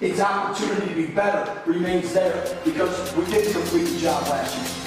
its opportunity to be better remains there because we didn't complete the job last year.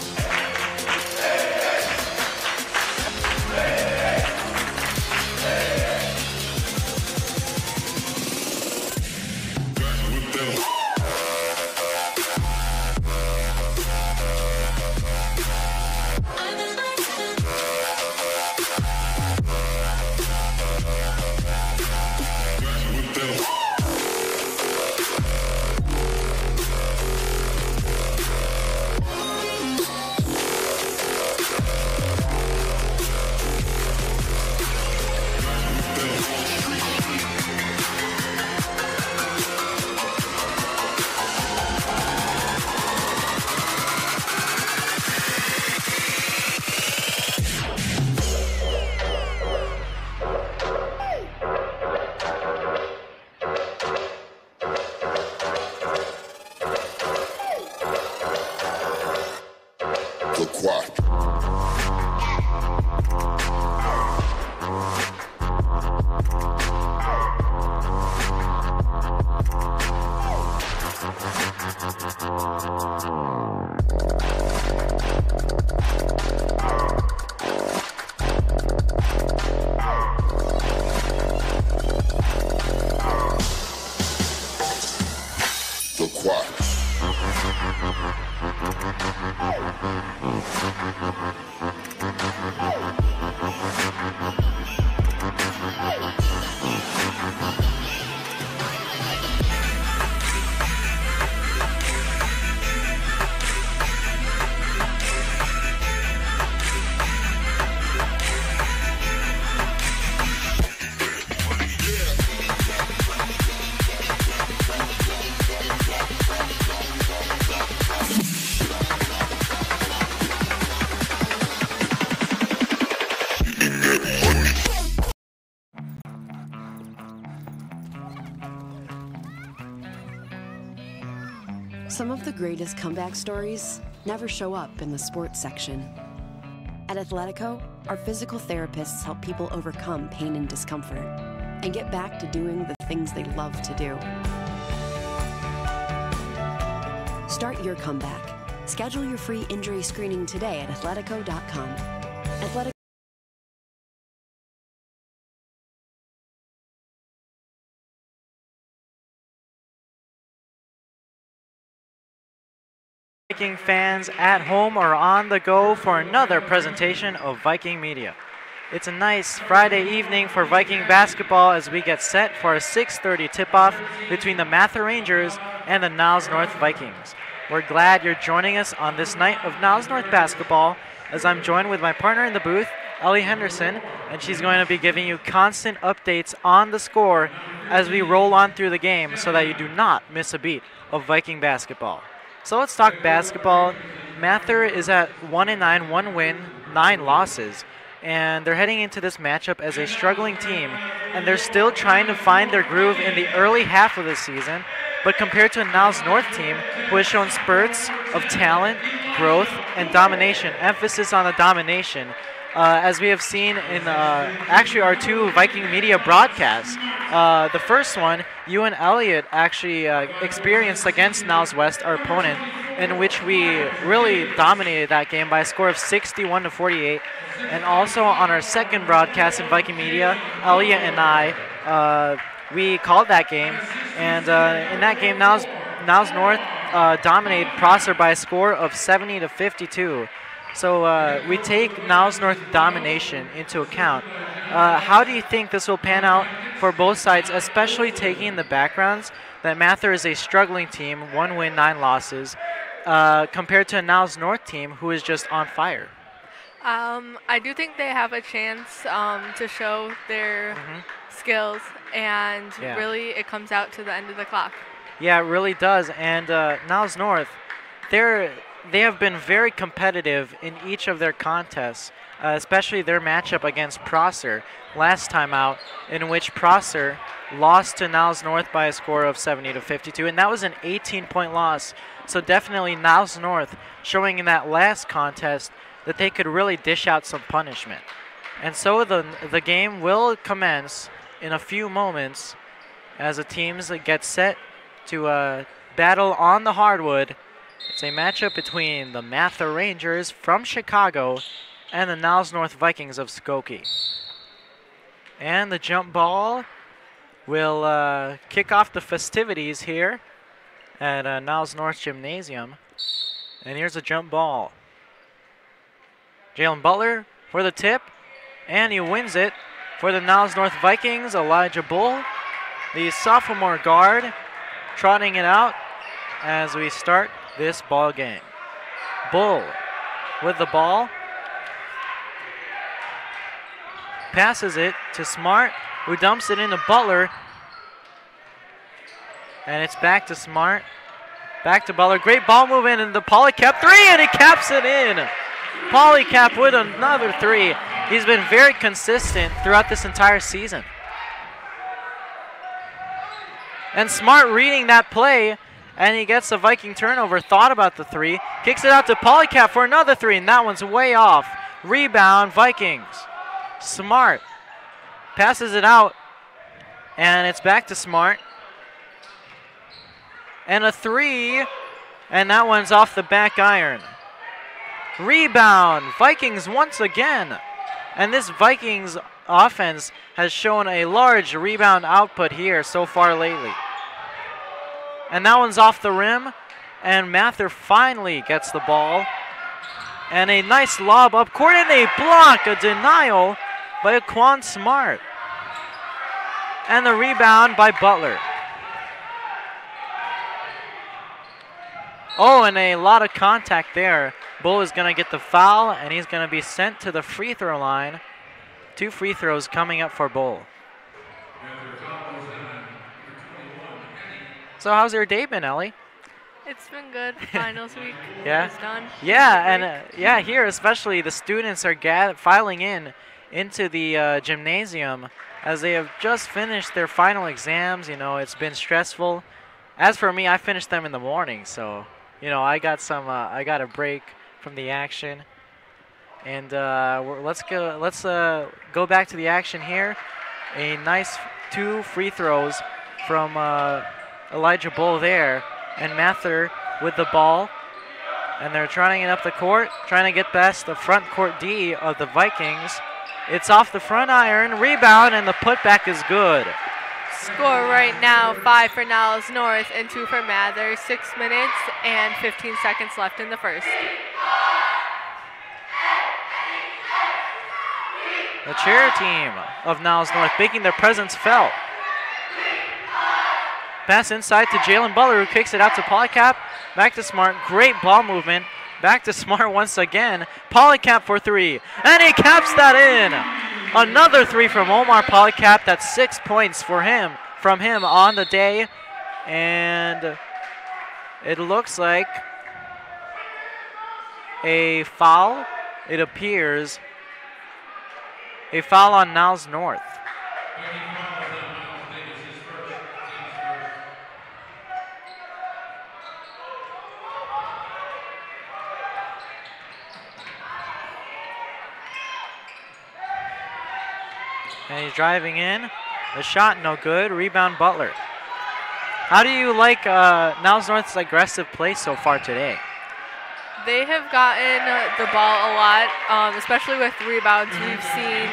Some of the greatest comeback stories never show up in the sports section. At Athletico, our physical therapists help people overcome pain and discomfort and get back to doing the things they love to do. Start your comeback. Schedule your free injury screening today at athletico.com. Athletico. Viking fans at home or on the go for another presentation of Viking Media. It's a nice Friday evening for Viking basketball as we get set for a 6:30 tip-off between the Mather Rangers and the Niles North Vikings. We're glad you're joining us on this night of Niles North basketball as I'm joined with my partner in the booth, Ellie Henderson, and she's going to be giving you constant updates on the score as we roll on through the game so that you do not miss a beat of Viking basketball. So let's talk basketball. Mather is at 1-9, 1 win, 9 losses. And they're heading into this matchup as a struggling team. And they're still trying to find their groove in the early half of the season. But compared to a Niles North team who has shown spurts of talent, growth, and domination, emphasis on the domination, as we have seen in actually our two Viking Media broadcasts. The first one, you and Elliot actually experienced against Niles West, our opponent, in which we really dominated that game by a score of 61-48. And also on our second broadcast in Viking Media, Elliot and I, we called that game. And in that game, Niles North dominated Prosser by a score of 70-52. So we take Niles North domination into account. How do you think this will pan out for both sides, especially taking in the backgrounds that Mather is a struggling team, 1 win, 9 losses, compared to a Niles North team who is just on fire? I do think they have a chance to show their skills, and really it comes out to the end of the clock. Yeah, it really does. And Niles North, they have been very competitive in each of their contests, especially their matchup against Prosser last time out, in which Prosser lost to Niles North by a score of 70-52, and that was an 18-point loss. So definitely Niles North showing in that last contest that they could really dish out some punishment. And so the game will commence in a few moments as the teams get set to battle on the hardwood. It's a matchup between the Mather Rangers from Chicago and the Niles North Vikings of Skokie. And the jump ball will kick off the festivities here at Niles North Gymnasium. And here's a jump ball. Jalen Butler for the tip, and he wins it for the Niles North Vikings. Elijah Bull, the sophomore guard, trotting it out as we start this ball game. Bull with the ball. Passes it to Smart, who dumps it into Butler. And it's back to Smart. Back to Butler. Great ball movement, and the Polycap three, and he caps it in. Polycap with another three. He's been very consistent throughout this entire season. And Smart reading that play, and he gets a Viking turnover, thought about the three, kicks it out to Polycap for another three, and that one's way off. Rebound, Vikings. Smart passes it out, and it's back to Smart. And a three, and that one's off the back iron. Rebound, Vikings once again. And this Vikings offense has shown a large rebound output here so far lately. And that one's off the rim, and Mather finally gets the ball. And a nice lob up court, and a block, a denial by Quan Smart. And the rebound by Butler. Oh, and a lot of contact there. Bull is going to get the foul, and he's going to be sent to the free throw line. 2 free throws coming up for Bull. So how's your day been, Ellie? It's been good. Finals week yeah. is done. Yeah, and here especially the students are filing into the gymnasium as they have just finished their final exams. You know, it's been stressful. As for me, I finished them in the morning, so you know I got a break from the action. And let's go back to the action here. A nice 2 free throws from Elijah Bull there, and Mather with the ball, and they're trying it up the court, trying to get past the front court D of the Vikings. It's off the front iron, rebound, and the putback is good. Score right now, 5 for Niles North and 2 for Mather. 6 minutes and 15 seconds left in the first. The cheer team of Niles North making their presence felt. Pass inside to Jalen Butler, who kicks it out to Polycap. Back to Smart. Great ball movement. Back to Smart once again. Polycap for 3. And he caps that in. Another 3 from Omar Polycap. That's 6 points from him on the day. And it looks like a foul. It appears a foul on Niles North. And he's driving in. The shot no good. Rebound Butler. How do you like Niles North's aggressive play so far today? They have gotten the ball a lot, especially with rebounds. We've seen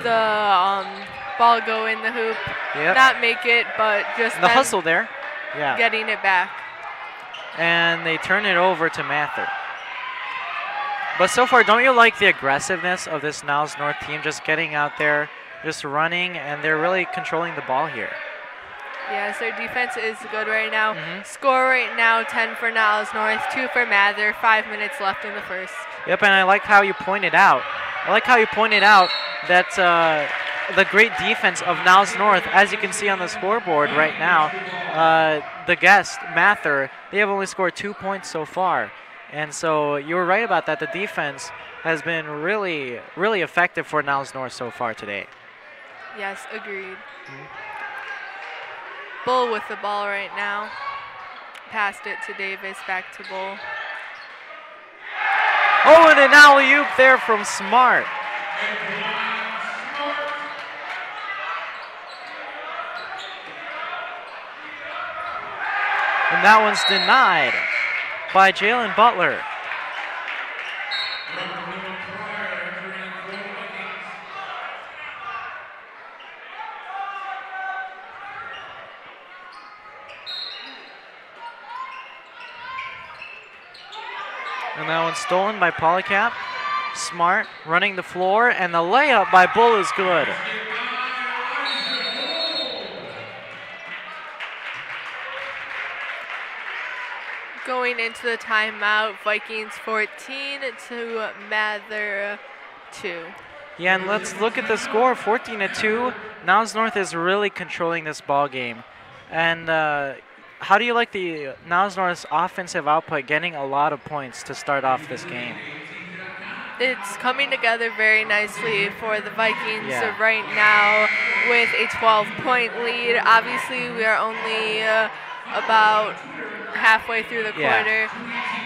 the ball go in the hoop, not make it, but just the hustle there, getting it back. And they turn it over to Mather. But so far, don't you like the aggressiveness of this Niles North team, just getting out there, just running, and they're really controlling the ball here? Yes, their defense is good right now. Score right now, 10 for Niles North, 2 for Mather, 5 minutes left in the first. Yep, and I like how you pointed out. That the great defense of Niles North, as you can see on the scoreboard right now, the guest, Mather, they have only scored 2 points so far. And so you were right about that. The defense has been really, really effective for Niles North so far today. Yes, agreed. Bull with the ball right now. Passed it to Davis, back to Bull. Oh, and an alley-oop there from Smart. And that one's denied by Jalen Butler. And that one's stolen by Polycap. Smart running the floor, and the layup by Bull is good. Going into the timeout, Vikings 14 to Mather 2. Yeah, and let's look at the score, 14-2. Niles North is really controlling this ball game. And how do you like the Niles North's offensive output, getting a lot of points to start off this game? It's coming together very nicely for the Vikings right now with a 12-point lead. Obviously, we are only about halfway through the quarter,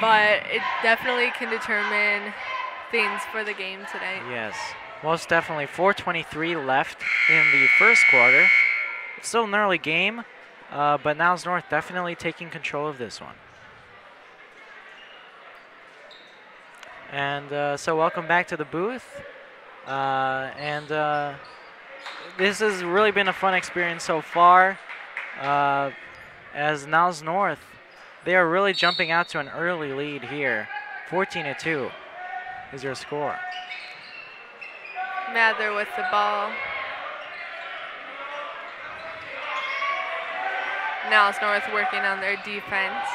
but it definitely can determine things for the game today. Yes, most definitely. 4:23 left in the first quarter. It's still an early game, but Niles North definitely taking control of this one. And so welcome back to the booth. This has really been a fun experience so far. As Niles North, they are really jumping out to an early lead here. 14-2 is your score. Mather with the ball. Niles North working on their defense.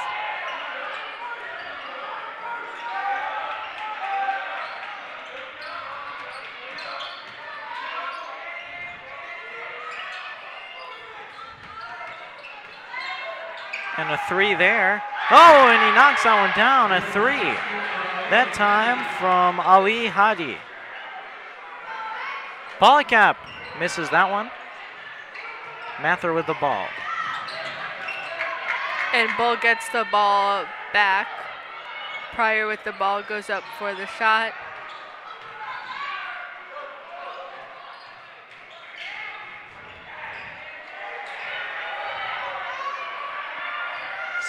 And a three there. Oh, and he knocks that one down, a three. That time from Ali Hadi. Polycap misses that one. Mather with the ball. And Bull gets the ball back. Pryor with the ball goes up for the shot.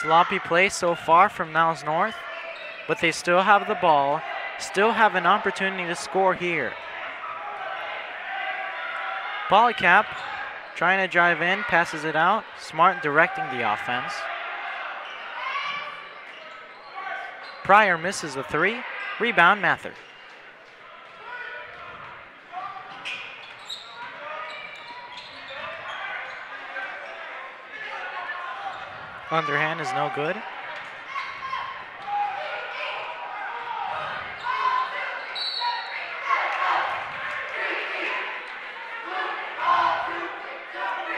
Sloppy play so far from Niles North, but they still have the ball, still have an opportunity to score here. Polycap trying to drive in, passes it out. Smart directing the offense. Pryor misses a three. Rebound, Mather. Underhand is no good.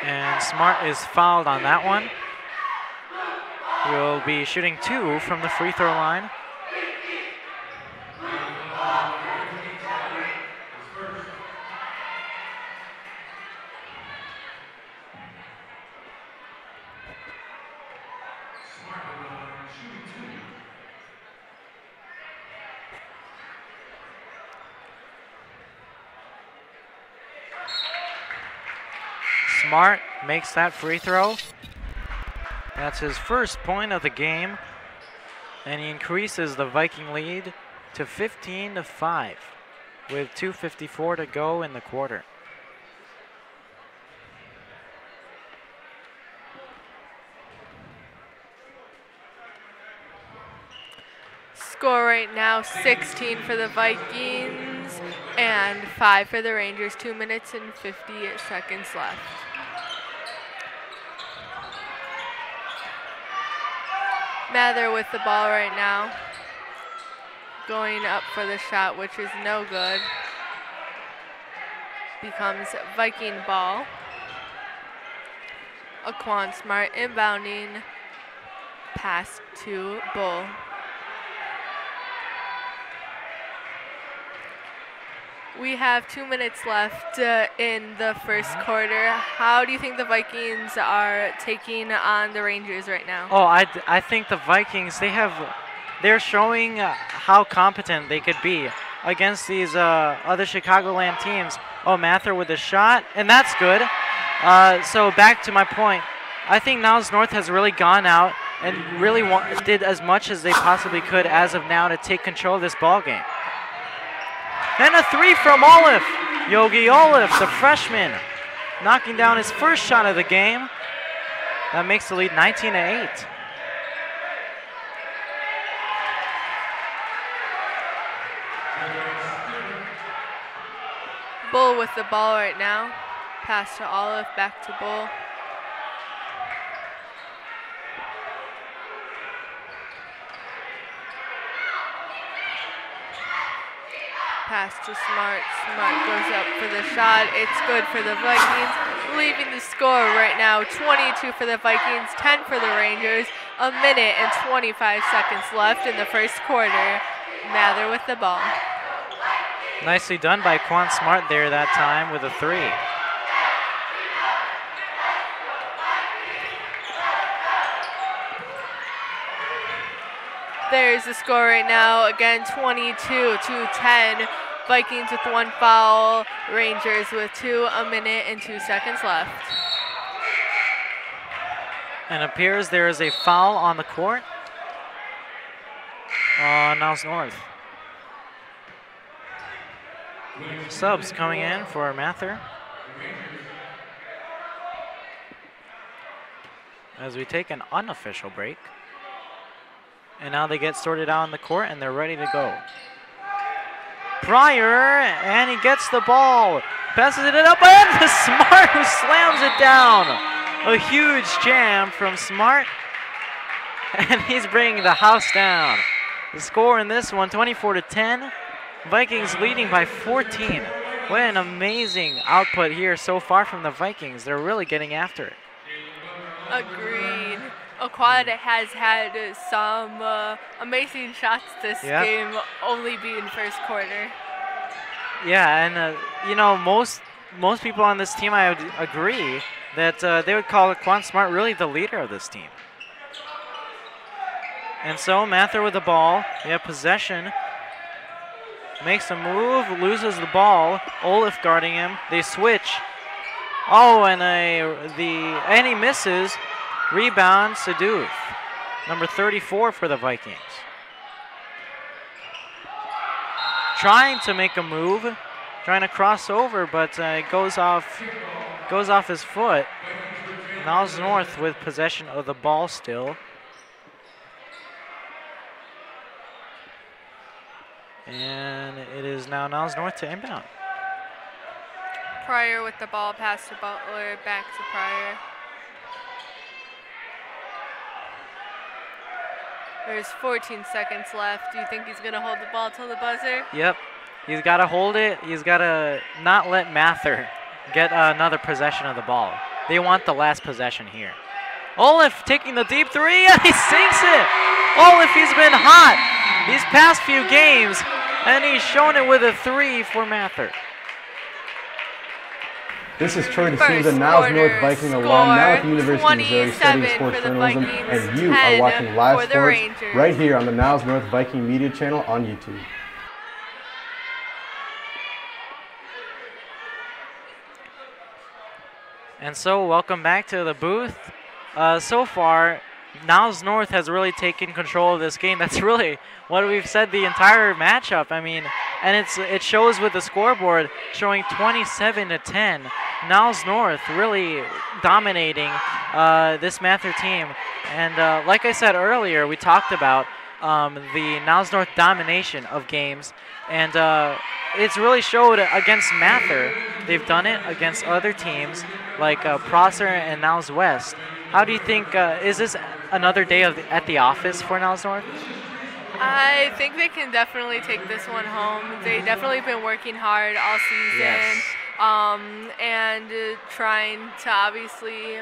And Smart is fouled on that one. He'll be shooting 2 from the free throw line. Smart makes that free throw. That's his first point of the game, and he increases the Viking lead to 15-5 with 2:54 to go in the quarter. Score right now 16 for the Vikings and 5 for the Rangers. 2 minutes and 50 seconds left. Mather with the ball right now. Going up for the shot, which is no good. Becomes Viking ball. Aquan Smart inbounding. Pass to Bull. We have 2 minutes left in the first quarter. How do you think the Vikings are taking on the Rangers right now? Oh, I think the Vikings, they're showing how competent they could be against these other Chicagoland teams. Oh, Mather with a shot, and that's good. So back to my point. I think Niles North has really gone out and really did as much as they possibly could as of now to take control of this ball game. And a 3 from Olaf. Yogi Olaf, the freshman, knocking down his first shot of the game. That makes the lead 19-8. Bull with the ball right now. Pass to Olive, back to Bull. Pass to Smart. Smart goes up for the shot. It's good for the Vikings. Leaving the score right now, 22 for the Vikings, 10 for the Rangers. A minute and 25 seconds left in the first quarter. Mather with the ball. Nicely done by Quan Smart there that time with a 3. There's the score right now. Again, 22-10. Vikings with 1 foul. Rangers with 2. A minute and 2 seconds left. And appears there is a foul on the court. Niles North. Subs coming in for Mather. As we take an unofficial break. And now they get sorted out on the court and they're ready to go. Pryor, and he gets the ball. Passes it up, and the Smart who slams it down. A huge jam from Smart. And he's bringing the house down. The score in this one, 24-10. Vikings leading by 14. What an amazing output here so far from the Vikings. They're really getting after it. Agreed. Aquata has had some amazing shots this game, only being first quarter. Yeah, and you know, most people on this team, I would agree that they would call Quan Smart really the leader of this team. And so Mather with the ball. They have possession. Makes a move, loses the ball. Olaf guarding him. They switch. Oh, and he misses. Rebound, Saduth. Number 34 for the Vikings. Trying to make a move, trying to cross over, but it goes off his foot. Niles North with possession of the ball still. And it is now Niles North to inbound. Pryor with the ball, pass to Butler, back to Pryor. There's 14 seconds left. Do you think he's going to hold the ball till the buzzer? Yep. He's got to hold it. He's got to not let Mather get another possession of the ball. They want the last possession here. Olaf taking the deep 3, and he sinks it. Olaf, he's been hot these past few games, and he's shown it with a 3 for Mather. This is Troy DeSouza, the Niles North Viking alum, now at the University of Missouri studying sports journalism, and you are watching live sports right here on the Niles North Viking Media channel on YouTube. And so, welcome back to the booth. So far, Niles North has really taken control of this game. That's really what we've said the entire matchup. I mean, and it shows with the scoreboard showing 27-10. Niles North really dominating this Mather team. And like I said earlier, we talked about the Niles North domination of games. And it's really showed against Mather. They've done it against other teams like Prosser and Niles West. How do you think, is this another day at the office for Niles North? I think they can definitely take this one home. They've definitely been working hard all season. Yes. And trying to obviously,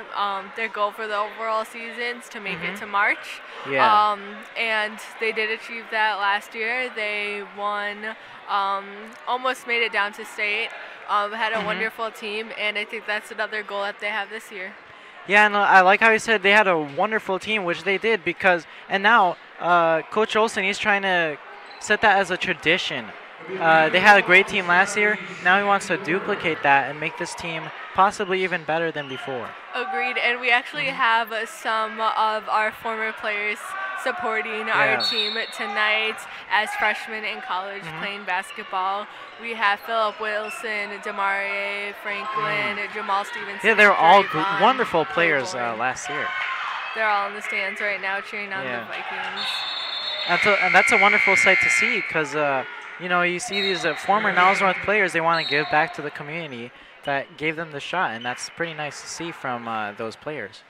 their goal for the overall season is to make it to March. Yeah. And they did achieve that last year. They won, almost made it down to state, had a wonderful team, and I think that's another goal that they have this year. Yeah, and I like how you said they had a wonderful team, which they did, because, and now Coach Olsen, he's trying to set that as a tradition. They had a great team last year. Now he wants to duplicate that and make this team possibly even better than before. Agreed, and we actually have some of our former players supporting our team tonight as freshmen in college playing basketball. We have Philip Wilson, Demarie Franklin, Jamal Stevenson. Yeah, they're all wonderful players last year. They're all in the stands right now cheering on the Vikings. And that's a wonderful sight to see because, you know, you see these former Niles North players, they want to give back to the community that gave them the shot, and that's pretty nice to see from those players.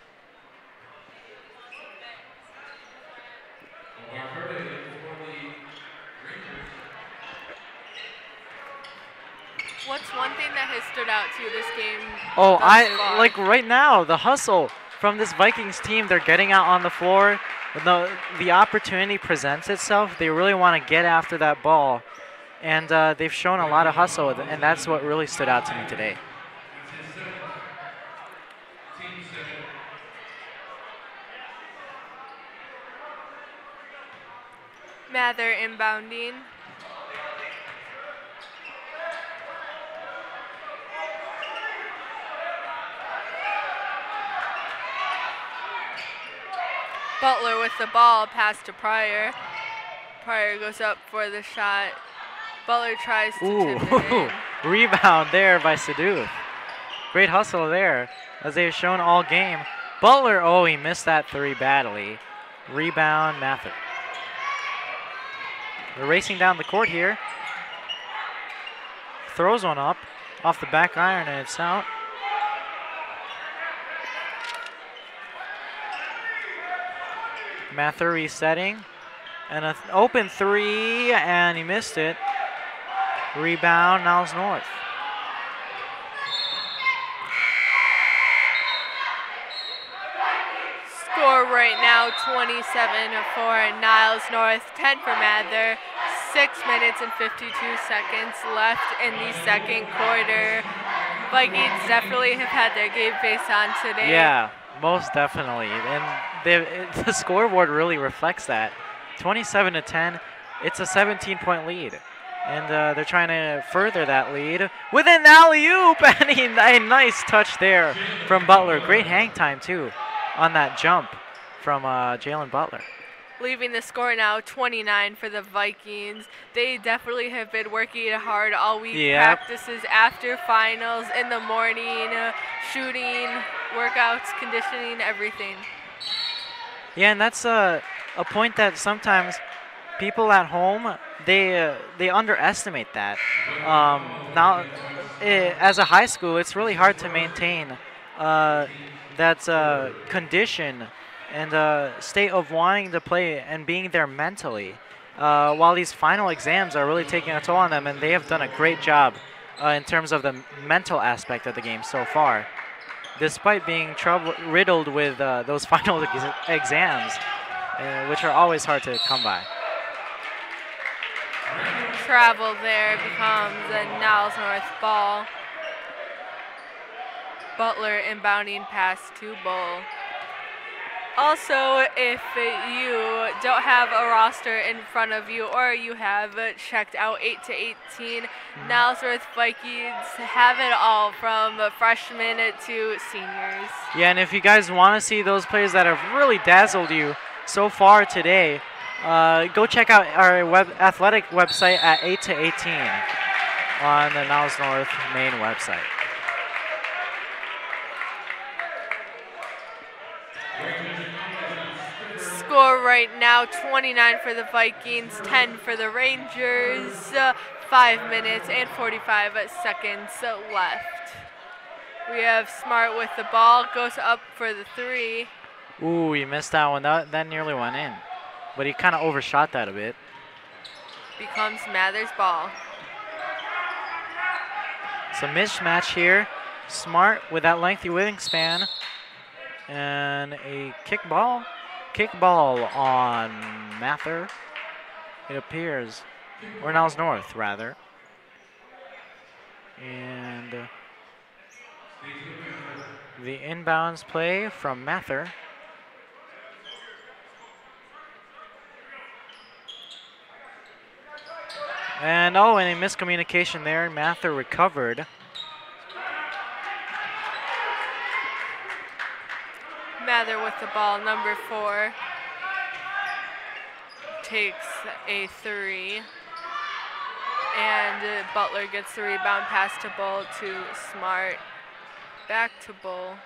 What's one thing that has stood out to you this game? Oh, like right now, the hustle from this Vikings team. They're getting out on the floor. The opportunity presents itself. They really want to get after that ball, and they've shown a lot of hustle, and that's what really stood out to me today. Mather inbounding. Butler with the ball, pass to Pryor. Pryor goes up for the shot. Butler tries to tip it in. Rebound there by Saduth. Great hustle there, as they've shown all game. Butler, oh, he missed that three badly. Rebound, Mather. They're racing down the court here. Throws one up off the back iron, and it's out. Mather resetting, and an open three, and he missed it. Rebound, Niles North. Score right now, 27 for Niles North, 10 for Mather. 6 minutes and 52 seconds left in the second quarter. Vikings definitely have had their game face on today. Yeah, most definitely. And the scoreboard really reflects that. 27-10, it's a 17-point lead. And they're trying to further that lead with an alley-oop, and a nice touch there from Butler. Great hang time, too, on that jump from Jalen Butler. Leaving the score now, 29 for the Vikings. They definitely have been working hard all week. Practices after finals, in the morning, shooting, workouts, conditioning, everything. Yeah, and that's a point that sometimes people at home, they underestimate that. Now, as a high school, it's really hard to maintain that condition and state of wanting to play and being there mentally, while these final exams are really taking a toll on them, and they have done a great job in terms of the mental aspect of the game so far, despite being riddled with those final exams, which are always hard to come by. Travel there becomes a Niles North ball. Butler inbounding pass to Bull. Also, if you don't have a roster in front of you or you have checked out 8 to 18, Niles North Vikings have it all from freshmen to seniors. Yeah, and if you guys want to see those players that have really dazzled you so far today, go check out our athletic website at 8 to 18 on the Niles North main website. Score right now, 29 for the Vikings, 10 for the Rangers. 5 minutes and 45 seconds left. We have Smart with the ball, goes up for the three. Ooh, he missed that one. That nearly went in, but he kind of overshot that a bit. Becomes Mather's ball. It's a mismatch here. Smart with that lengthy wingspan, and a kickball on Mather, it appears, or Niles North rather. And the inbounds play from Mather. And oh, and a miscommunication there. Mather recovered. the ball. Number 4 takes a 3. And Butler gets the rebound, pass to Bull to Smart. Back to Bull.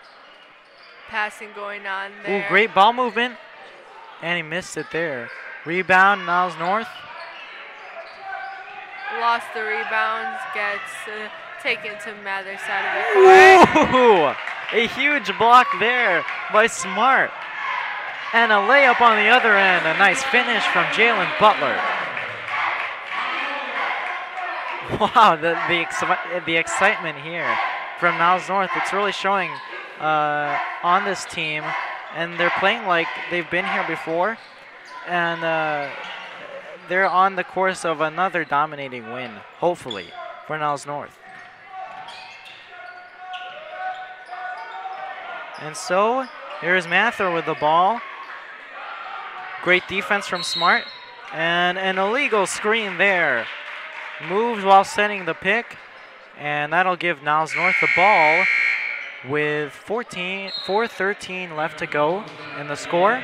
Passing going on there. Ooh, great ball movement. And he missed it there. Rebound, Niles North. Lost the rebound, gets taken to Mather's side of the court. Ooh, a huge block there by Smart. And a layup on the other end. A nice finish from Jalen Butler. Wow, the excitement here from Niles North. It's really showing on this team. And they're playing like they've been here before. And they're on the course of another dominating win, hopefully, for Niles North. And so, here's Mather with the ball. Great defense from Smart. And an illegal screen there. Moved while setting the pick. And that'll give Niles North the ball with 4:13 left to go in the score.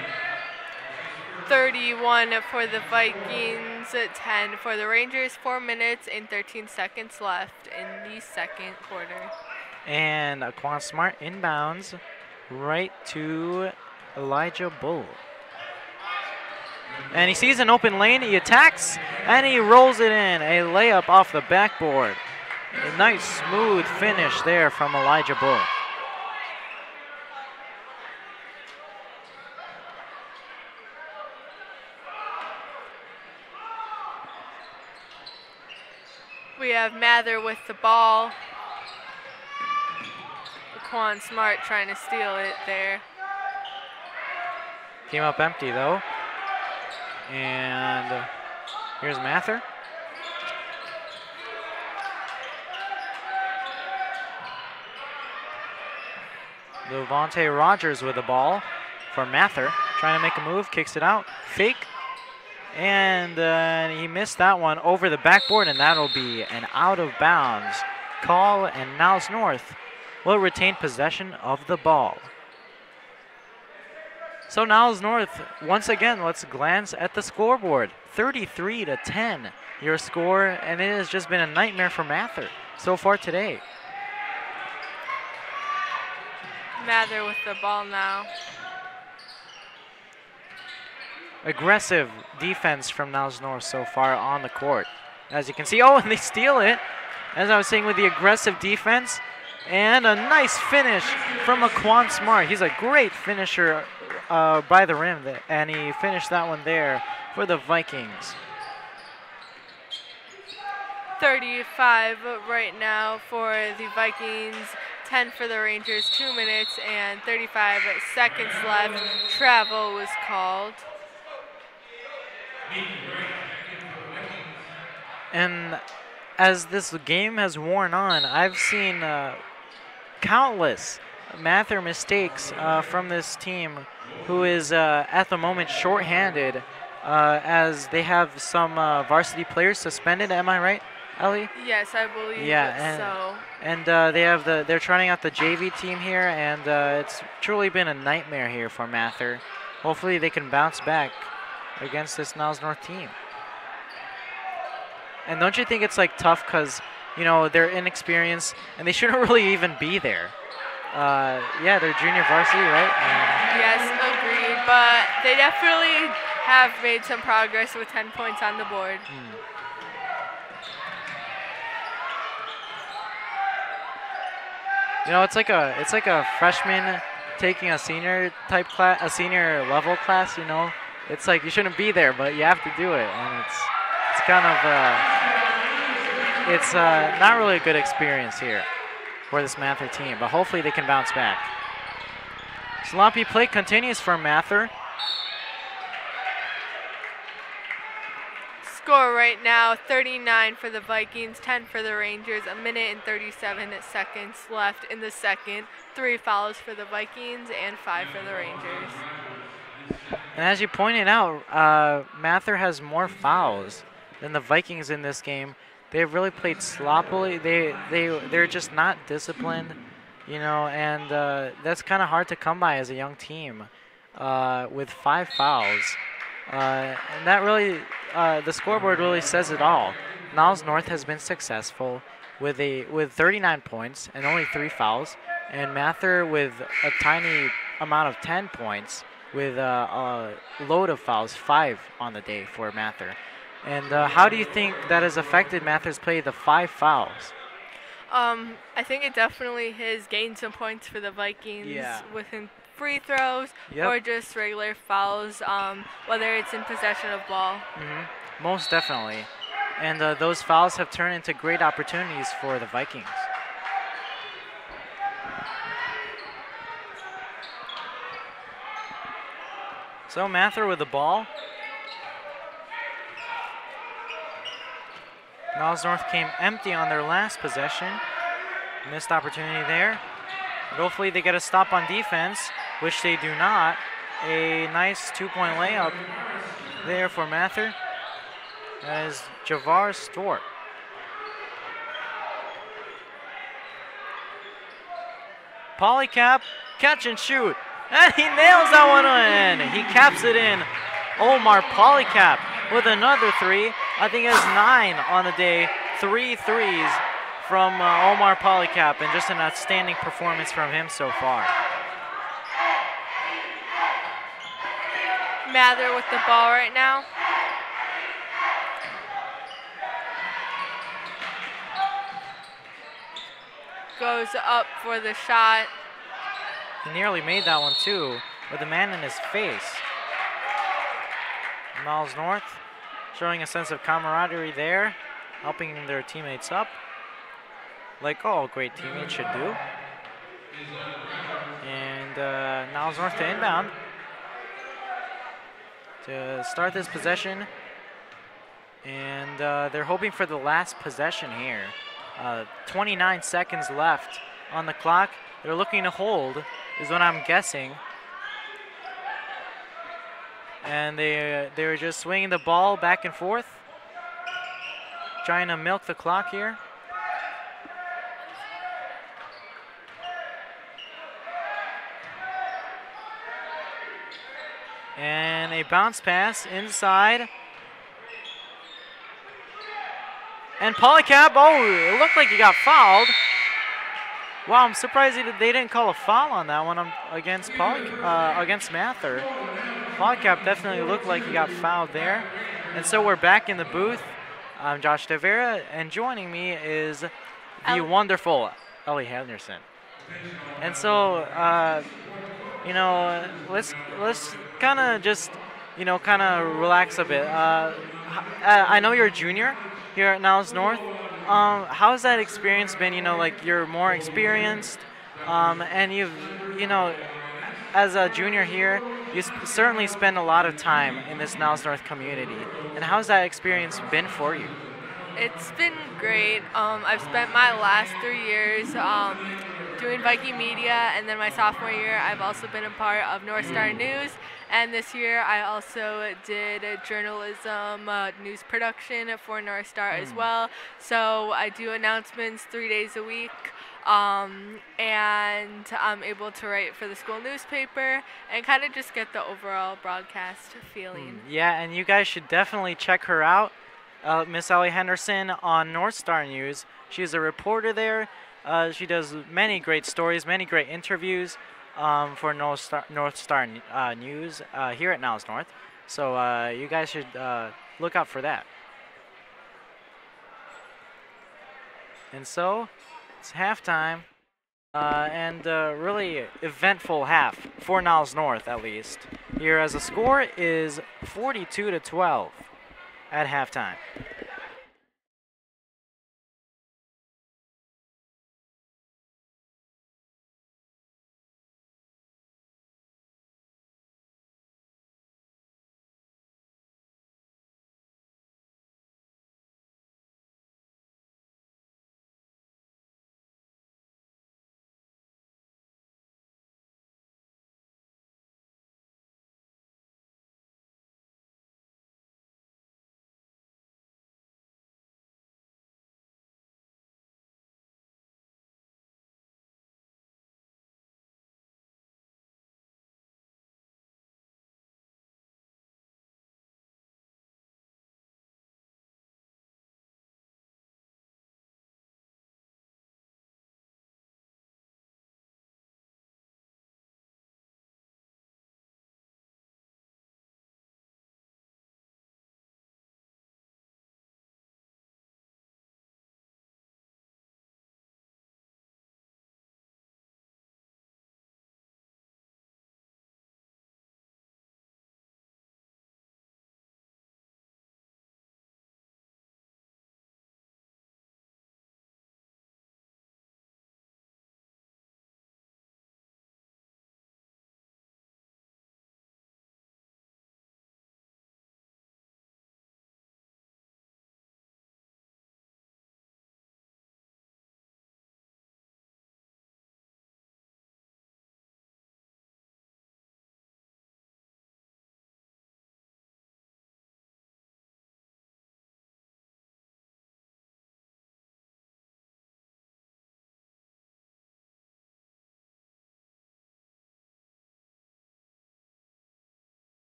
31 for the Vikings, 10 for the Rangers, 4 minutes and 13 seconds left in the second quarter. And Quan Smart inbounds right to Elijah Bull. And he sees an open lane, he attacks, and he rolls it in. A layup off the backboard. A nice smooth finish there from Elijah Bull. We have Mather with the ball. Quan Smart trying to steal it there. Came up empty though. And here's Mather. Levante Rogers with the ball for Mather. Trying to make a move, kicks it out. Fake. And he missed that one over the backboard, and that'll be an out of bounds call, and Niles North will retain possession of the ball. So Niles North, once again, let's glance at the scoreboard. 33-10, your score, and it has just been a nightmare for Mather so far today. Mather with the ball now. Aggressive defense from Niles North so far on the court. As you can see, oh, and they steal it. As I was saying, with the aggressive defense. And a nice finish from Quan Smart. He's a great finisher by the rim, and he finished that one there for the Vikings. 35 right now for the Vikings, 10 for the Rangers, 2 minutes and 35 seconds left. Travel was called. And as this game has worn on, I've seen countless Mather mistakes from this team, who is at the moment shorthanded, as they have some varsity players suspended. Am I right, Ellie? Yes, I believe so. And they're trying out the JV team here, and it's truly been a nightmare here for Mather. Hopefully they can bounce back against this Niles North team. And don't you think it's like tough because, you know, they're inexperienced and they shouldn't really even be there? Yeah, they're junior varsity, right? Yes, agreed. But they definitely have made some progress with 10 points on the board. You know, it's like a freshman taking a senior type class, a senior level class. You know, it's like you shouldn't be there, but you have to do it, and it's kind of it's not really a good experience here for this Mather team. But hopefully they can bounce back. Sloppy play continues for Mather. Score right now, 39 for the Vikings, 10 for the Rangers, 1 minute and 37 seconds left in the second. 3 fouls for the Vikings and 5 for the Rangers. And as you pointed out, Mather has more fouls than the Vikings in this game. They've really played sloppily. They're just not disciplined, you know, and that's kind of hard to come by as a young team. with 5 fouls. And that really, the scoreboard really says it all. Niles North has been successful with 39 points and only 3 fouls, and Mather with a tiny amount of 10 points with a load of fouls, 5 on the day for Mather. And how do you think that has affected Mather's play, the 5 fouls? I think it definitely has gained some points for the Vikings within free throws or just regular fouls, whether it's in possession of ball. Most definitely. And those fouls have turned into great opportunities for the Vikings. So Mather with the ball. Niles North came empty on their last possession. Missed opportunity there. But hopefully they get a stop on defense, which they do not. A nice 2-point layup there for Mather. That is Javar Stewart. Polycap, catch and shoot. And he nails that one in. He caps it in. Omar Polycap with another 3. I think he has 9 on the day. 3 threes from Omar Polycap, and just an outstanding performance from him so far. Mather with the ball right now. Goes up for the shot. He nearly made that one too, with the man in his face. Niles North showing a sense of camaraderie there, helping their teammates up, like all great teammates should do. And Niles North to inbound to start this possession. And they're hoping for the last possession here. 29 seconds left on the clock. They're looking to hold, is what I'm guessing. And they were just swinging the ball back and forth, trying to milk the clock here. And a bounce pass inside. And Polycap, oh, it looked like he got fouled. Wow, I'm surprised they didn't call a foul on that one against Mather. Polycap definitely looked like he got fouled there. And so we're back in the booth. I'm Josh DeVera, and joining me is the wonderful Ellie Henderson. And so, you know, let's kind of just, you know, kind of relax a bit. I know you're a junior here at Niles North. How's that experience been? You know, like you're more experienced, and you know, as a junior here, you certainly spend a lot of time in this Niles North community. And how's that experience been for you? It's been great. I've spent my last 3 years doing Viking media, and then my sophomore year, I've also been a part of North Star News. And this year, I also did journalism, news production for North Star as well. So I do announcements 3 days a week, and I'm able to write for the school newspaper and kind of just get the overall broadcast feeling. Yeah, and you guys should definitely check her out, Miss Ellie Henderson on North Star News. She's a reporter there. She does many great stories, many great interviews. For North Star News here at Niles North. So you guys should look out for that. And so it's halftime, and really eventful half for Niles North, at least. Here as the score is 42-12 at halftime.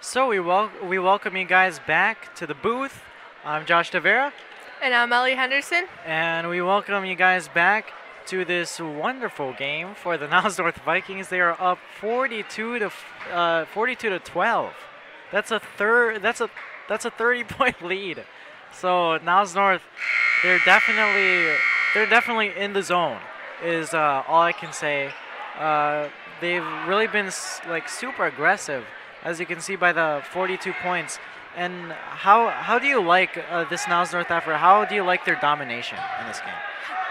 So we welcome you guys back to the booth. I'm Josh DeVera. And I'm Ellie Henderson. And we welcome you guys back to this wonderful game for the Niles North Vikings. They are up 42 to 12. That's a 30-point lead. So Niles North, they're definitely in the zone. Is all I can say. They've really been like super aggressive, as you can see by the 42 points. And how do you like this Niles North effort? How do you like their domination in this game?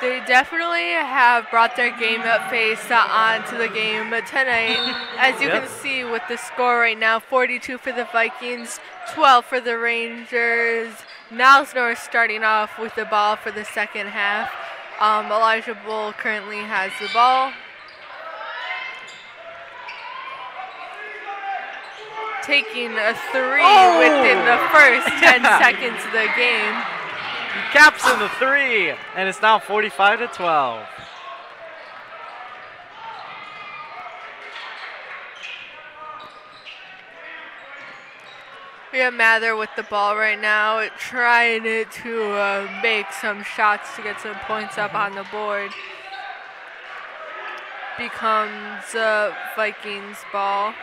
They definitely have brought their game face onto the game tonight. As you can see with the score right now, 42 for the Vikings, 12 for the Rangers. Niles North starting off with the ball for the second half. Elijah Bull currently has the ball. Taking a three within the first 10 seconds of the game. He caps in the three, and it's now 45 to 12. We have Mather with the ball right now, trying to make some shots to get some points up on the board. Becomes Vikings ball.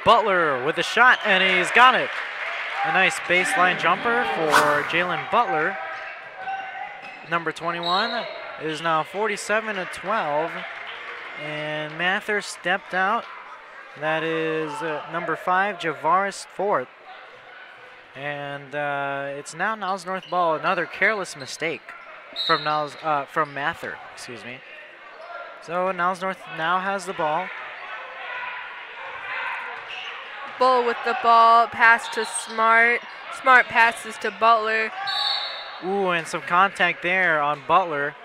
Butler with a shot, and he's got it. A nice baseline jumper for Jalen Butler. Number 21 is now 47 to 12, and Mather stepped out. That is number 5, Javaris Ford. And it's now Niles North ball. Another careless mistake from Mather, excuse me. So Niles North now has the ball. Bull with the ball, pass to Smart. Smart passes to Butler. Ooh, and some contact there on Butler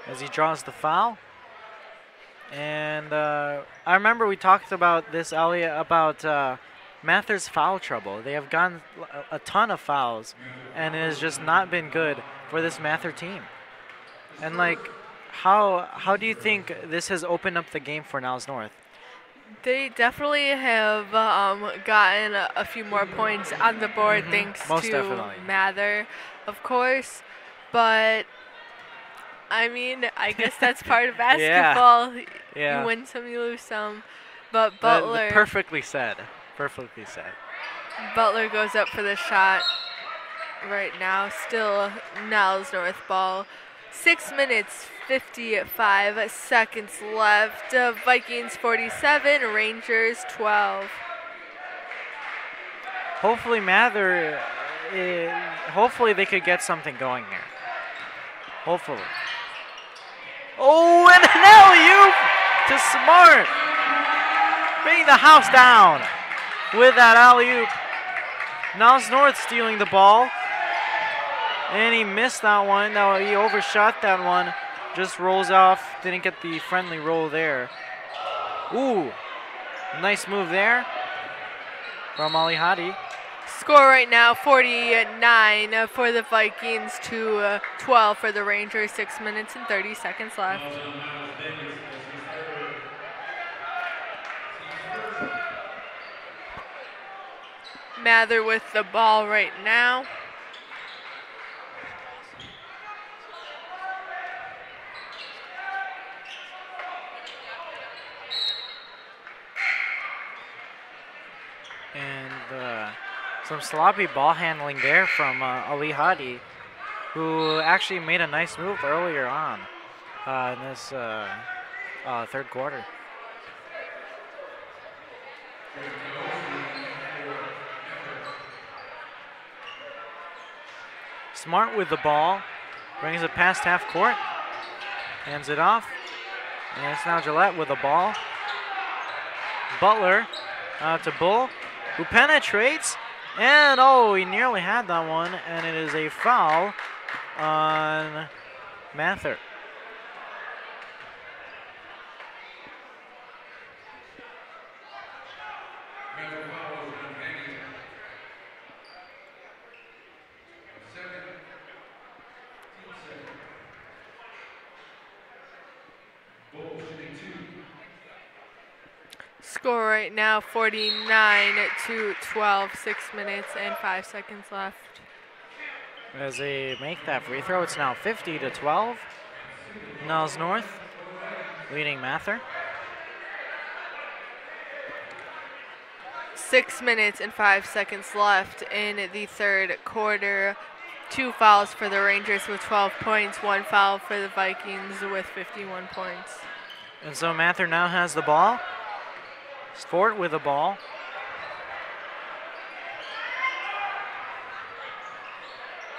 as he draws the foul. And I remember we talked about this, Elliot, about Mather's foul trouble. They have gotten a ton of fouls, and it has just not been good for this Mather team. And like, how do you think this has opened up the game for Niles North? They definitely have gotten a few more points on the board thanks to Mather, of course. But, I mean, I guess that's part of basketball. Yeah. You win some, you lose some. But Butler... Perfectly said. Perfectly said. Butler goes up for the shot right now. Still Niles North ball. 6 minutes, 55 seconds left. Vikings 47, Rangers 12. Hopefully Mather, hopefully they could get something going here. Hopefully. Oh, and an alley-oop to Smart. Bringing the house down with that alley-oop. Niles North stealing the ball. And he missed that one. No, he overshot that one. Just rolls off. Didn't get the friendly roll there. Ooh. Nice move there from Ali Hadi. Score right now, 49 for the Vikings to 12 for the Rangers. 6 minutes and 30 seconds left. Mather with the ball right now. And some sloppy ball handling there from Ali Hadi, who actually made a nice move earlier on in this third quarter. Smart with the ball, brings it past half court, hands it off, and it's now Gillette with the ball. Butler to Bull, who penetrates, and he nearly had that one, and it is a foul on Mather. Score right now 49-12, 6 minutes and 5 seconds left. As they make that free throw, it's now 50-12. Niles North leading Mather. 6 minutes and 5 seconds left in the third quarter. 2 fouls for the Rangers with 12 points, 1 foul for the Vikings with 51 points. And so Mather now has the ball. Sport with the ball.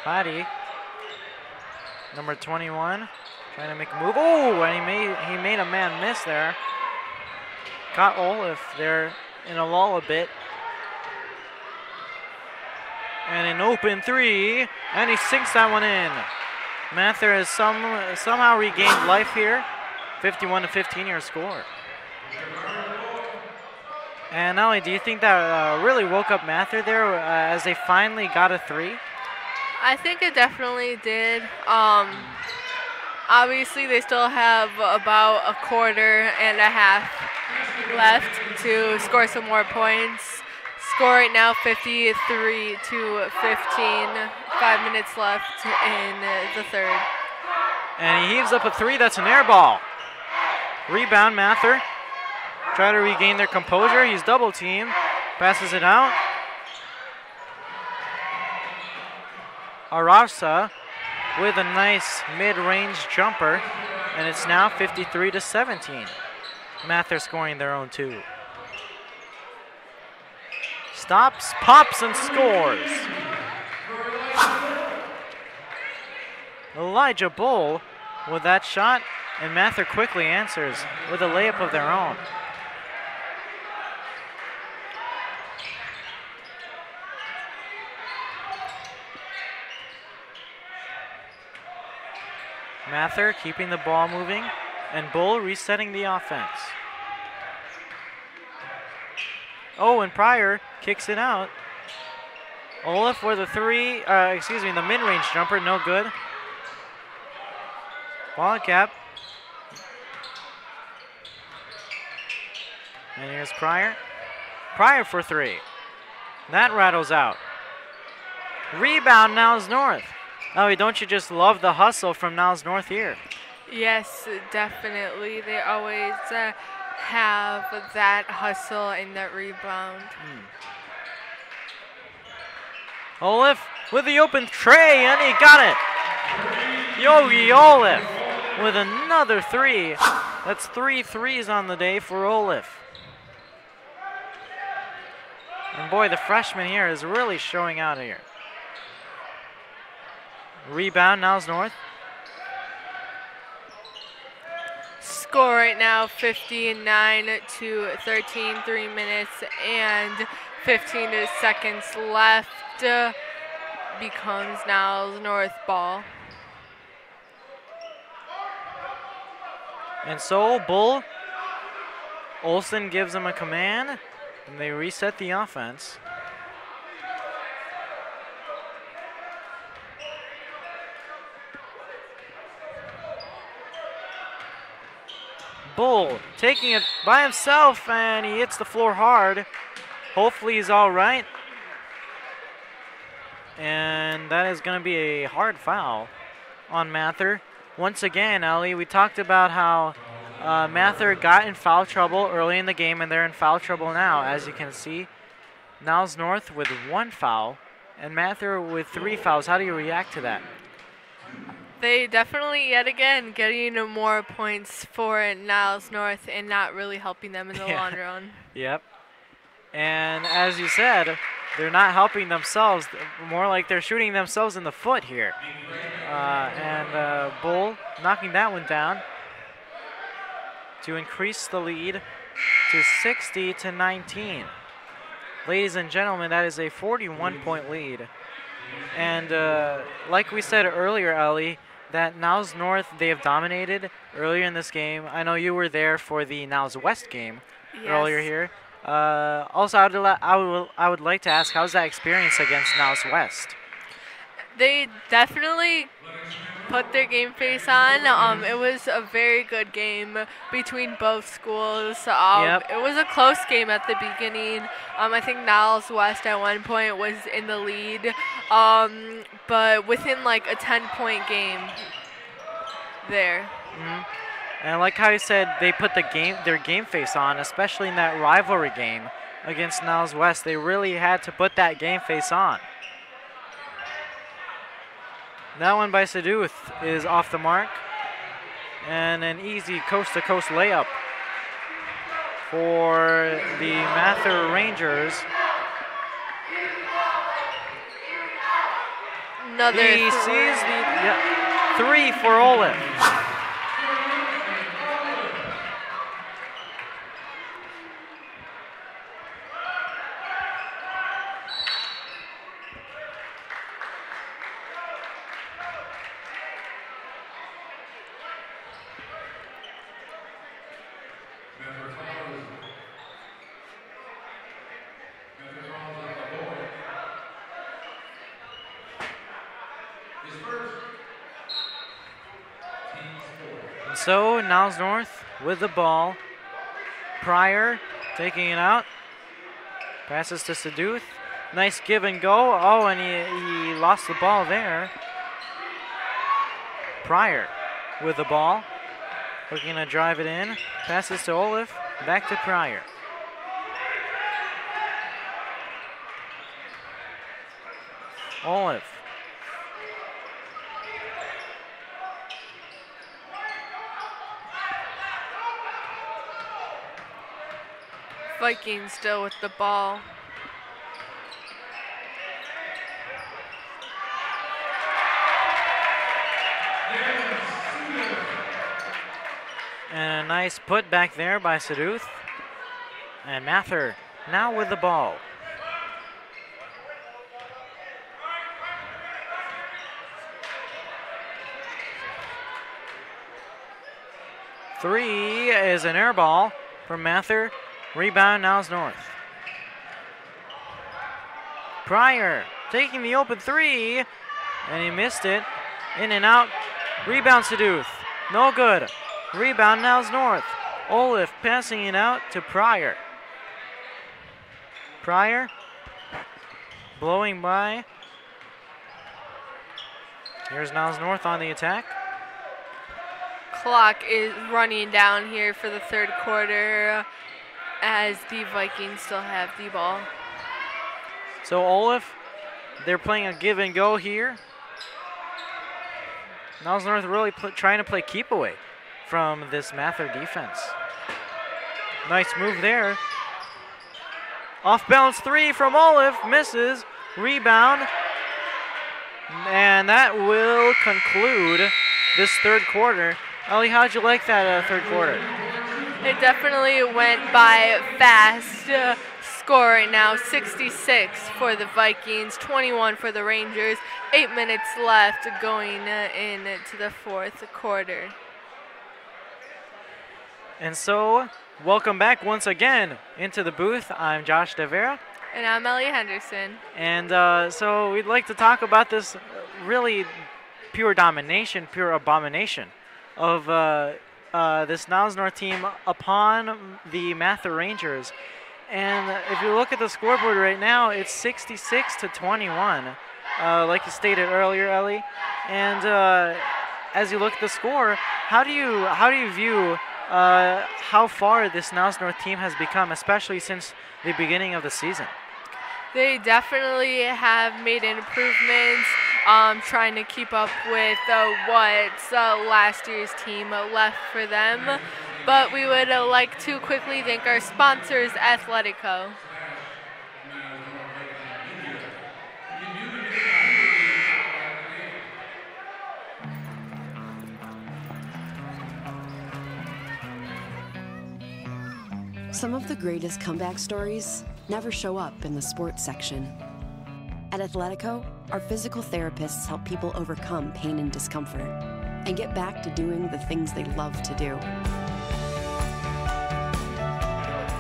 Patty, number 21, trying to make a move. Oh, and he made a man miss there. Caught Olaf there in a lull a bit. And an open three, and he sinks that one in. Mather has somehow regained life here. 51-15 your score. And Ellie, do you think that really woke up Mather there as they finally got a three? I think it definitely did. Obviously, they still have about a quarter and a half left to score some more points. Score right now 53-15. 5 minutes left in the third. And he heaves up a three. That's an air ball. Rebound, Mather. Try to regain their composure. He's double teamed. Passes it out. Arasa with a nice mid-range jumper. And it's now 53-17. Mather scoring their own two. Stops, pops, and scores. Elijah Bull with that shot, and Mather quickly answers with a layup of their own. Mather keeping the ball moving, and Bull resetting the offense. Oh, and Pryor kicks it out. Olaf for the the mid-range jumper, no good. Ball cap. And here's Pryor. Pryor for three. That rattles out. Rebound, Niles North. Oh, don't you just love the hustle from Niles North here? Yes, definitely. They always have that hustle and that rebound. Olaf with the open tray, and he got it. Yogi Olaf with another three. That's 3 threes on the day for Olaf. And boy, the freshman here is really showing out here. Rebound, Niles North. Score right now 59-13, 3 minutes and 15 seconds left. Becomes Niles North ball. And so Bull, Olsen gives him a command, and they reset the offense. Bull taking it by himself, and he hits the floor hard. Hopefully he's all right. And that is going to be a hard foul on Mather. Once again, Ellie, we talked about how Mather got in foul trouble early in the game, and they're in foul trouble now. As you can see, Niles North with 1 foul, and Mather with 3 fouls. How do you react to that? They definitely, yet again, getting more points for Niles North and not really helping them in the long run. Yep. And as you said, they're not helping themselves. More like they're shooting themselves in the foot here. Bull knocking that one down to increase the lead to 60-19. Ladies and gentlemen, that is a 41-point lead. And like we said earlier, Ellie, that Niles North, they have dominated earlier in this game. I know you were there for the Niles West game earlier here. Also, I would like to ask, how's that experience against Niles West? They definitely put their game face on. It was a very good game between both schools. It was a close game at the beginning. I think Niles West at one point was in the lead, but within like a 10-point game there. And I like how you said they put their game face on, especially in that rivalry game against Niles West. They really had to put that game face on. That one by Seduth is off the mark. And an easy coast-to-coast layup for the Mather Rangers. He sees the three for Olaf. So Niles North with the ball. Pryor taking it out. Passes to Seduth. Nice give and go. Oh, and he lost the ball there. Pryor with the ball. Looking to drive it in. Passes to Olaf. Back to Pryor. Olaf. Vikings still with the ball. And a nice put back there by Seduth. And Mather now with the ball. Three is an air ball from Mather. Rebound, Niles North. Pryor taking the open three, and he missed it. In and out. Rebound, Seduth. No good. Rebound, Niles North. Olaf passing it out to Pryor. Pryor blowing by. Here's Niles North on the attack. Clock is running down here for the third quarter, as the Vikings still have the ball. So Olaf, they're playing a give and go here. Niles North really trying to play keep away from this Mather defense. Nice move there. Off balance three from Olaf, misses, rebound. And that will conclude this third quarter. Ellie, how'd you like that third quarter? It definitely went by fast. Score right now, 66 for the Vikings, 21 for the Rangers. 8 minutes left going into the fourth quarter. And so, welcome back once again into the booth. I'm Josh DeVera. And I'm Ellie Henderson. And so we'd like to talk about this really pure domination, pure abomination of this Niles North team upon the Mather Rangers. And if you look at the scoreboard right now, it's 66-21, like you stated earlier, Ellie. And as you look at the score, how do you view how far this Niles North team has become, especially since the beginning of the season? They definitely have made improvements, trying to keep up with what last year's team left for them. But we would like to quickly thank our sponsors, Athletico. Some of the greatest comeback stories never show up in the sports section. At Athletico, our physical therapists help people overcome pain and discomfort and get back to doing the things they love to do.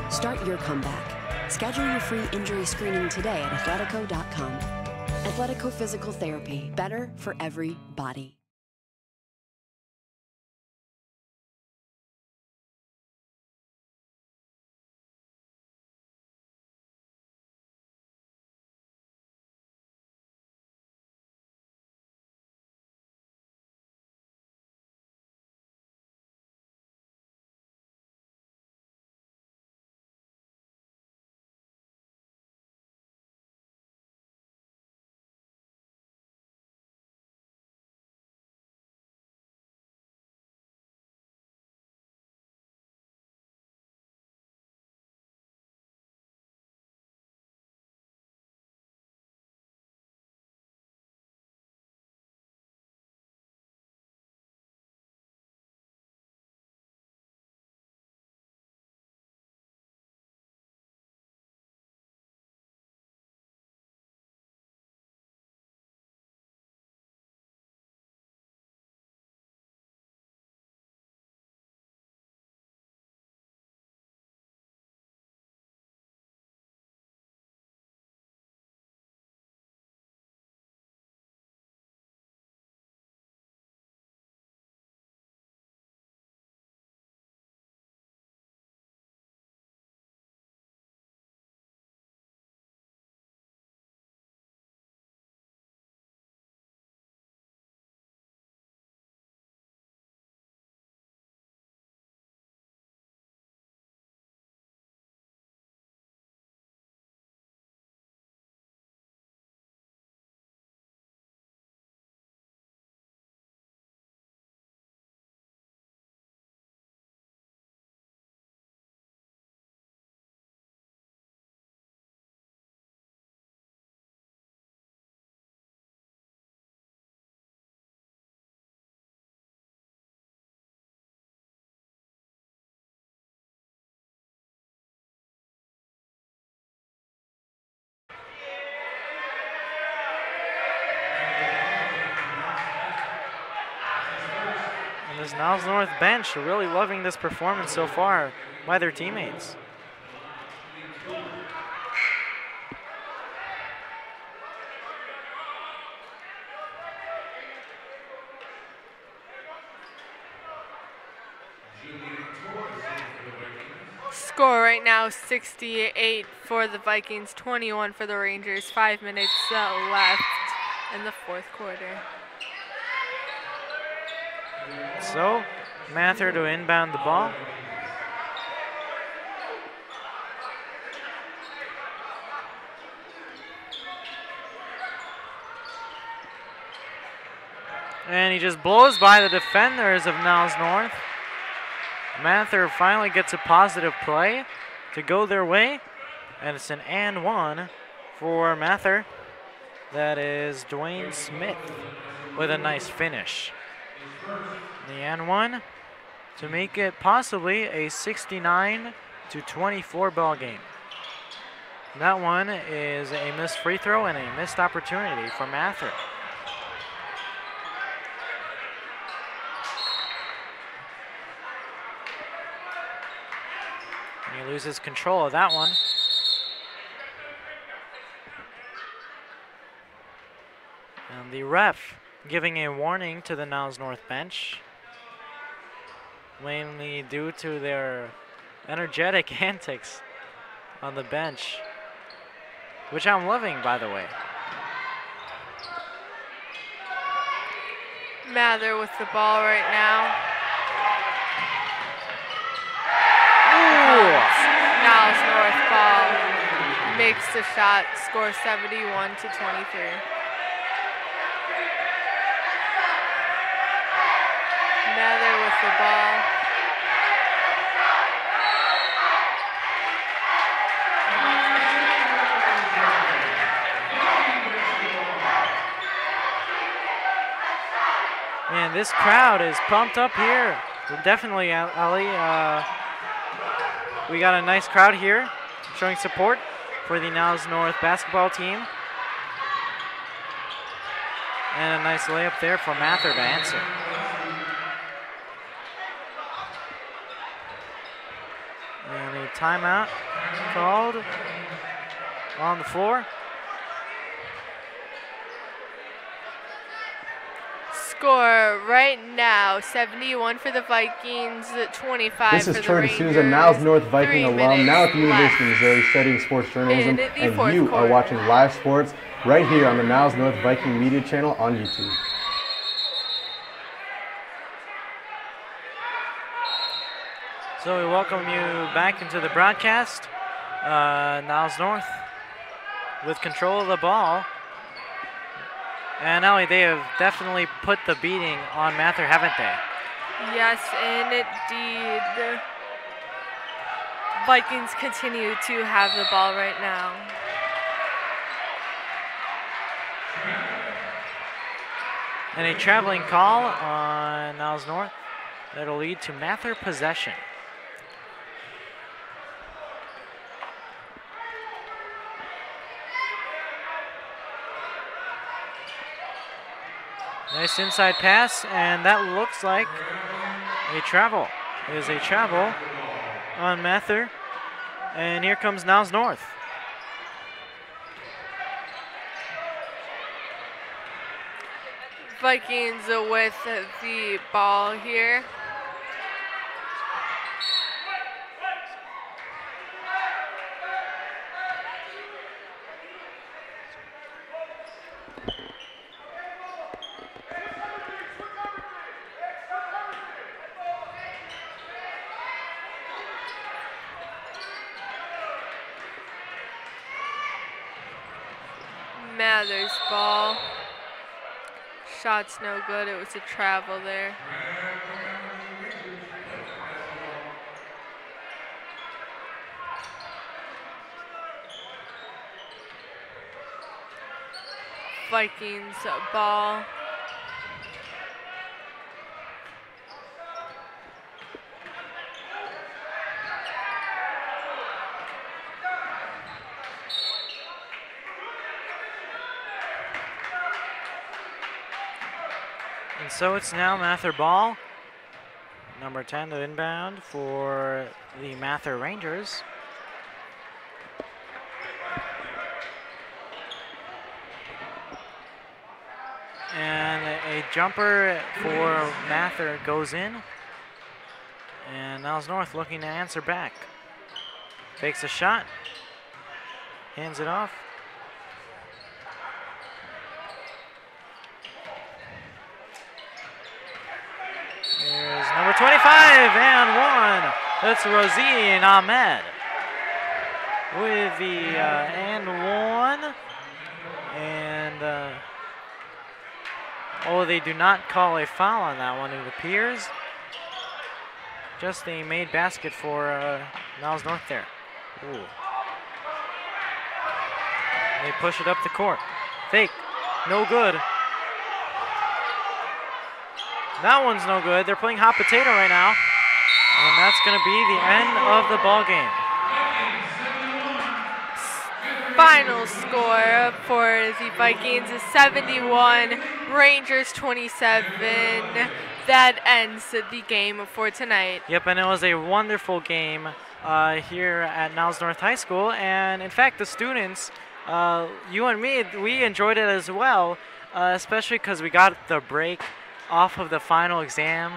Start your comeback. Schedule your free injury screening today at athletico.com. Athletico Physical Therapy, better for every body. Niles North bench really loving this performance so far by their teammates. Score right now 68 for the Vikings, 21 for the Rangers. 5 minutes left in the fourth quarter. So, Mather to inbound the ball. And he just blows by the defenders of Niles North. Mather finally gets a positive play to go their way. And it's an and one for Mather. That is Dwayne Smith with a nice finish. The and one to make it possibly a 69-24 ball game. That one is a missed free throw and a missed opportunity for Mather. He loses control of that one. And the ref giving a warning to the Niles North bench, mainly due to their energetic antics on the bench, which I'm loving, by the way. Mather with the ball right now. Niles North ball makes the shot, score 71-23. Mather with the ball. Man, this crowd is pumped up here. Definitely, Ali. We got a nice crowd here showing support for the Niles North basketball team. And a nice layup there for Mather to answer. And a timeout called on the floor. Score right now, 71 for the Vikings, 25 this for the is Troy Rangers. D'Souza, Niles North Viking 3 alum, now at the minutes University of Missouri studying sports journalism, in the and fourth you are quarter. watching live sports right here on the Niles North Viking Media channel on YouTube. So we welcome you back into the broadcast. Niles North with control of the ball. And Ellie, they have definitely put the beating on Mather, haven't they? Yes, indeed. The Vikings continue to have the ball right now. And a traveling call on Niles North that'll lead to Mather possession. Nice inside pass, and that looks like a travel. It is a travel on Mather. And here comes Niles North. Vikings with the ball here. Mather's ball. Shot's no good. It was a travel there. Vikings ball. And so it's now Mather ball. Number 10 to inbound for the Mather Rangers. And a jumper for Mather goes in. And Niles North looking to answer back. Fakes a shot. Hands it off. Here's number 25 and 1. That's Rosine Ahmed with the and 1. And oh, they do not call a foul on that one, it appears. Just a made basket for Niles North there. Ooh. They push it up the court. Fake. No good. That one's no good. They're playing hot potato right now. And that's going to be the end of the ball game. Final score for the Vikings is 71, Rangers 27. That ends the game for tonight. Yep, and it was a wonderful game here at Niles North High School. And in fact, the students, you and me, we enjoyed it as well, especially because we got the break off of the final exam,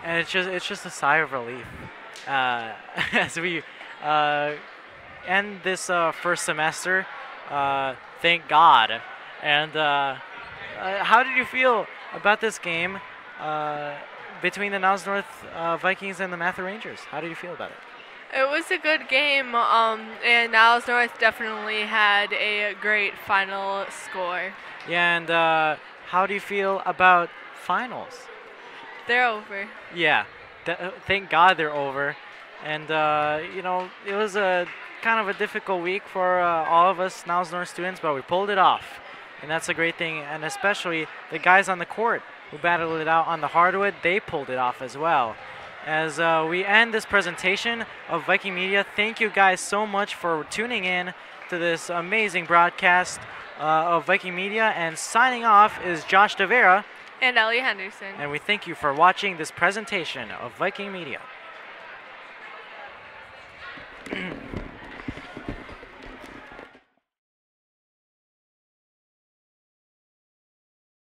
and it's just a sigh of relief as we end this first semester. Thank God. And how did you feel about this game between the Niles North Vikings and the Mather Rangers? How did you feel about it? It was a good game, and Niles North definitely had a great final score. Yeah, and how do you feel about finals? They're over. Yeah, thank God they're over. And, you know, it was a kind of a difficult week for all of us Niles North students, but we pulled it off. And that's a great thing, and especially the guys on the court who battled it out on the hardwood, they pulled it off as well. As we end this presentation of Viking Media, thank you guys so much for tuning in to this amazing broadcast of Viking Media. And signing off is Josh DeVera. And Ellie Henderson. And we thank you for watching this presentation of Viking Media.